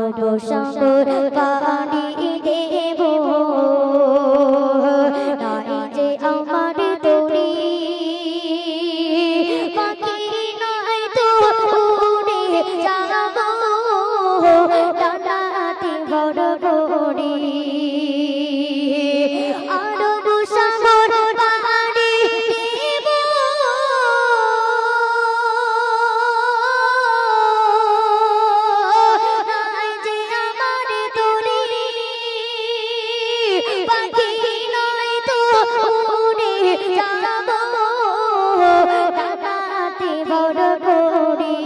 আরব সাগর পানি দেব নাই যে আমার তরি পাখি নাই তো উড়ে যাব ডানাতে বড় বড়ি আরব সাগর পানি দেব নাই যে আমার তরি পাখি নাই তো উড়ে যাব ডানাতে বড় বড়ি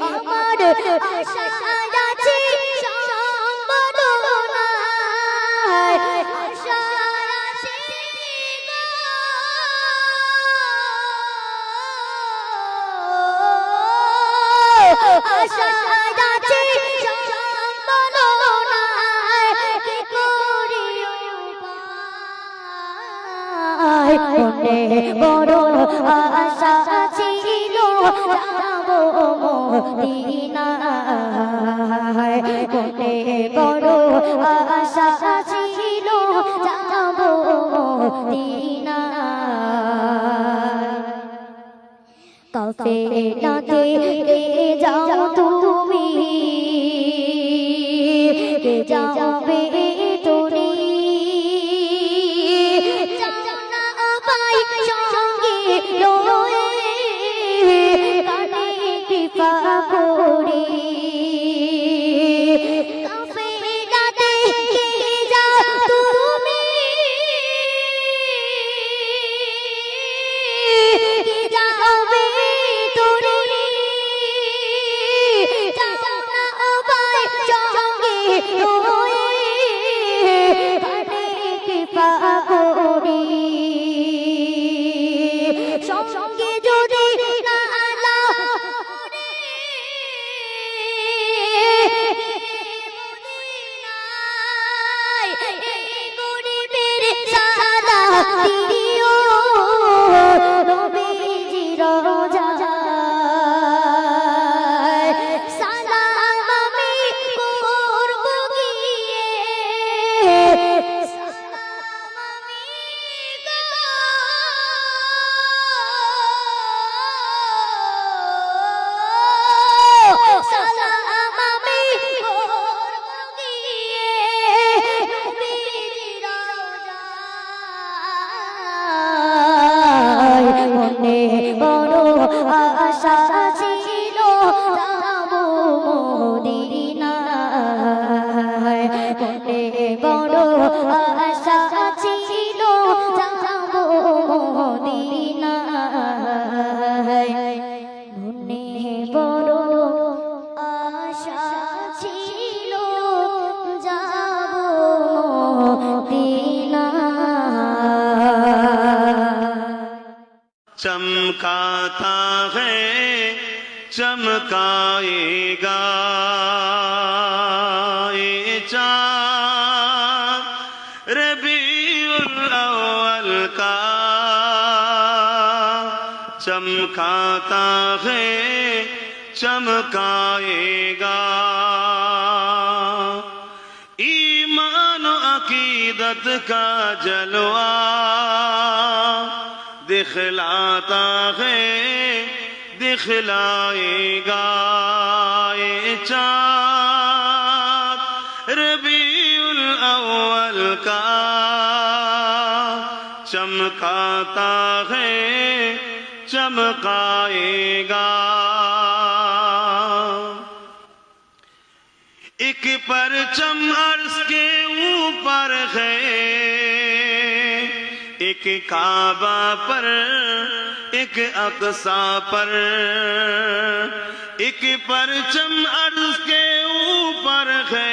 আমার আশা আছে সম্বলনায় আশা আছে আশা আছে সম্বলনায় কি করি উপায় মনে বড় আশা ছিল যাব মদিনায় মনে বড় আশা ছিল যাব মদিনায় কাফেলাতে যাও তুমি যাবে তুমি যাও না ভাই সঙ্গে লয়ে কানে কৃপা করি কাফেলাতে যাও তুমি যাবে তোরে যাও না ভাই সঙ্গে লয়ে কানে কৃপা করি সঙ্গে যদি না লাও মদিনায় এই গরিবের সাদা দিও নবীজির রোজায় সালাম আমি করব গিয়ে সালাম আমি সালাম আমি করব গিয়ে নবীজির রোজায় মনে বড় আশা ছিল যাব মদিনায় মনে বড় আশা ছিল যাব মদিনায় মনে বড় আশা ছিল যাব মদিনায় चमकाता है चमकाएगा ये चाँद रबीउल अव्वल का चमकाता है चमकाएगा ईमान और अकीदत का जलवा दिखलाता है दिखलाएगा ये चाँद रबीउल अव्वल का चमकाता है चमकाएगा एक परचम अर्श के ऊपर है एक काबा पर एक अक्सा पर एक परचम अर्श के ऊपर है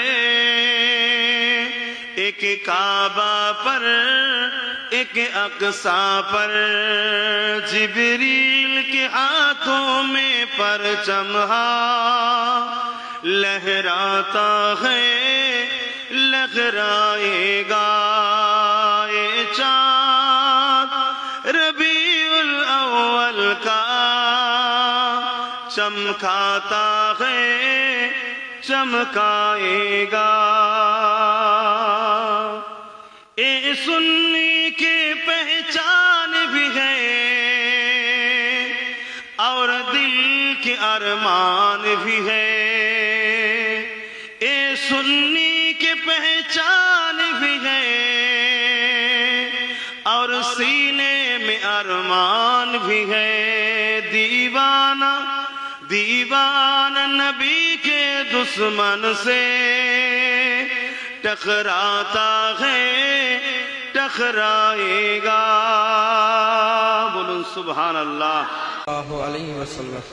एक काबा पर एक अक्सा पर जिब्रील के हाथों में परचम लहराता है लहराएगा ये चाँद रबीउल अव्वल का चमकाता है چمکائے گا. اے سنی کی پہچان بھی ہے اور دل کے ارمان بھی ہے. اے سنی کی پہچان بھی ہے اور سینے میں ارمان بھی ہے. دیوانہ دیوانہ نبی کے دشمن سے ٹکراتا ہے ٹکرائے گا. بولو سبحان اللہ. اللہ علیہ وسلم.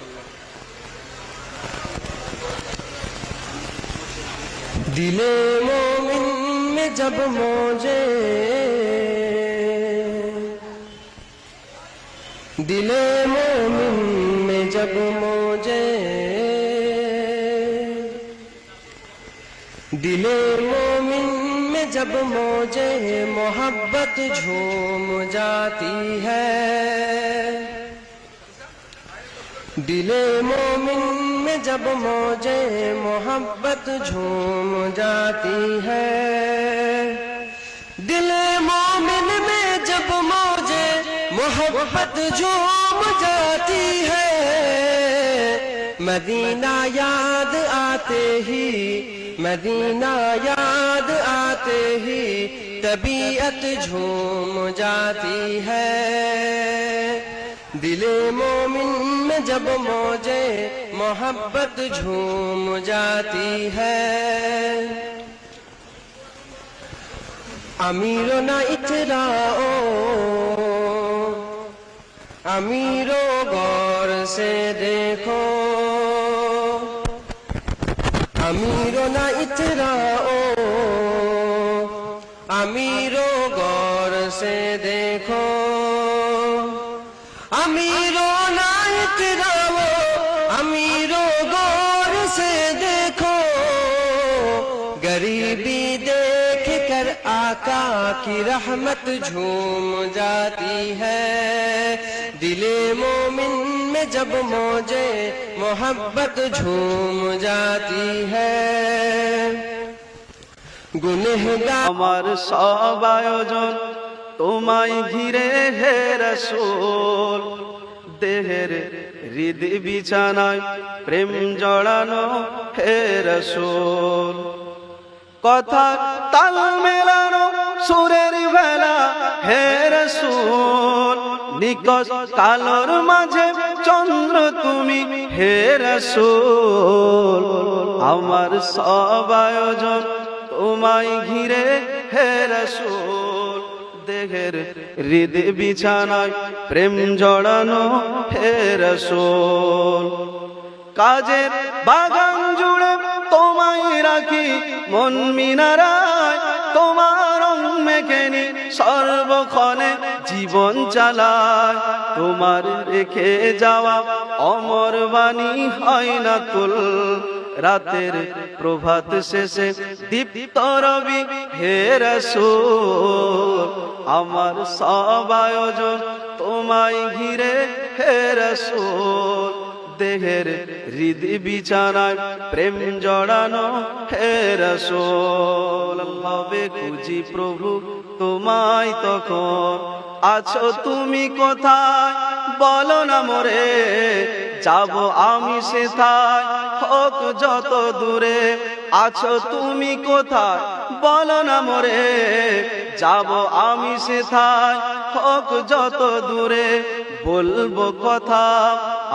دل مومن میں جب موجے دل مومن میں جب موجے دل مومن میں جب موجے محبت جھوم جاتی ہے. دل مومن میں جب موجے محبت جھوم جاتی ہے. دل مومن میں جب موجے محبت جھوم جاتی ہے. مدینہ یاد آتے ہی مدینہ یاد آتے ہی طبیعت جھوم جاتی ہے. دل مومن میں جب موجے محبت جھوم جاتی ہے. امیرو نہ اتراؤ امیرو غور سے دیکھو. امیرو نہ اتراؤ امیرو غور سے دیکھو. امیرو نہ اتراؤ امیرو غور سے دیکھو. غریبی دیکھ کر آقا کی رحمت جھوم جاتی ہے. دل مومن میں جب موجے محبت جھوم جاتی ہے. গুনেহগার আমার সব আয়োজন তোমায় ঘিরে হে রাসূল. দেহের হৃদ বিছানায় প্রেম জড়ানো হে রাসূল. কথা তাল মেলানো সুরের ভেলা হে রাসূল. নিকষ কালোর মাঝে চন্দ্র তুমি হে রাসূল. আমার সব আয়োজন তোমায় ঘিরে হে রাসূল. দেহের হৃদ বিছানায় প্রেম জড়ানো হে রাসূল. কাজের বাগান জুড়ে তোমায় রাখি মন মিনারায়. তোমার রং মেখে নি সর্বক্ষণে জীবন চালায়. তোমার রেখে যাওয়া অমর বাণী হয় না তুল. রাতের প্রভাত শেষে দীপ্ত রবি হে রাসূল. আমার সব আয়োজন তোমায় ঘিরে হে রাসূল. দেহের হৃদ বিছানায় প্রেম জড়ানো হে রাসূল. আল্লাহকে খুঁজি প্রভু তোমায় তখন. আছো তুমি কোথায় বলো না মোরে. যাব আমি সেথায় হোক যত দূরে. আছো তুমি কোথায় বলো না মোরে. যাব আমি সেথায় হোক যত দূরে. বলবো কথা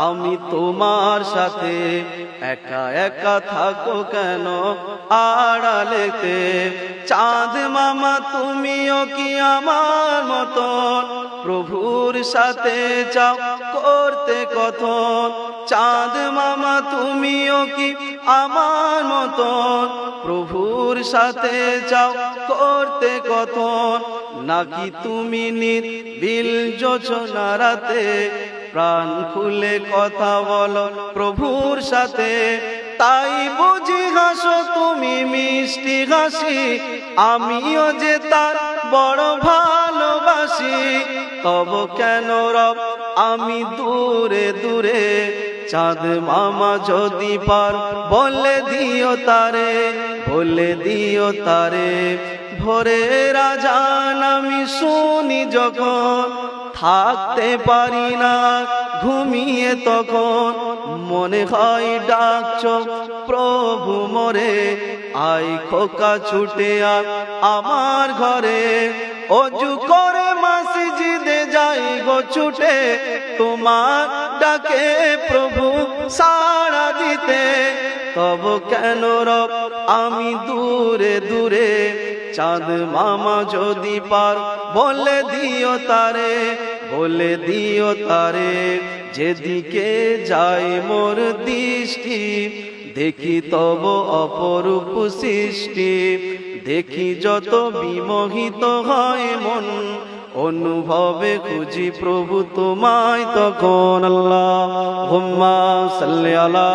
আমি তোমার সাথে. একা একা থাকো কেন আড়ালেতে. চাঁদ মামা তুমিও কি আমার মতন প্রভুর সাথে চাও করতে কথন. চাঁদ মামা তুমিও কি আমার মতন প্রভুর সাথে চাও করতে কথন. নাকি তুমি নির্বিল যোচনা রাতে প্রাণ খুলে কথা বলো প্রভুর সাথে. তাই বুঝি হাসো তুমি মিষ্টি হাসি. আমিও যে তার বড় ভালোবাসি. তব কেন রব আমি দূরে দূরে চাঁদ মামা যদি পার বলে দিও তারে, বলে দিও তারে। ভোরের আজান আমি শুনি যখন, থাকতে পারি না ঘুমিয়ে তখন, মনে হয় ডাকছ প্রভু মোরে, আই খোকা ছুটে আয় আমার ঘরে। অজু করে মসজিদে যাই গো ছুটে, তোমার ডাকে প্রভু সাড়া দিতে। তব কেন রব আমি দূরে দূরে, চাঁদ মামা যদি পার বলে দিও তারে, বলে দিও তারে। যেদিকে যাই মোর দৃষ্টি, দেখি তব অপরূপ সৃষ্টি, দেখি যত বিমোহিত হয় মন, অনুভবে খুঁজি প্রভু তোমায় তখন। আল্লাহুম্মা সাল্লি আলা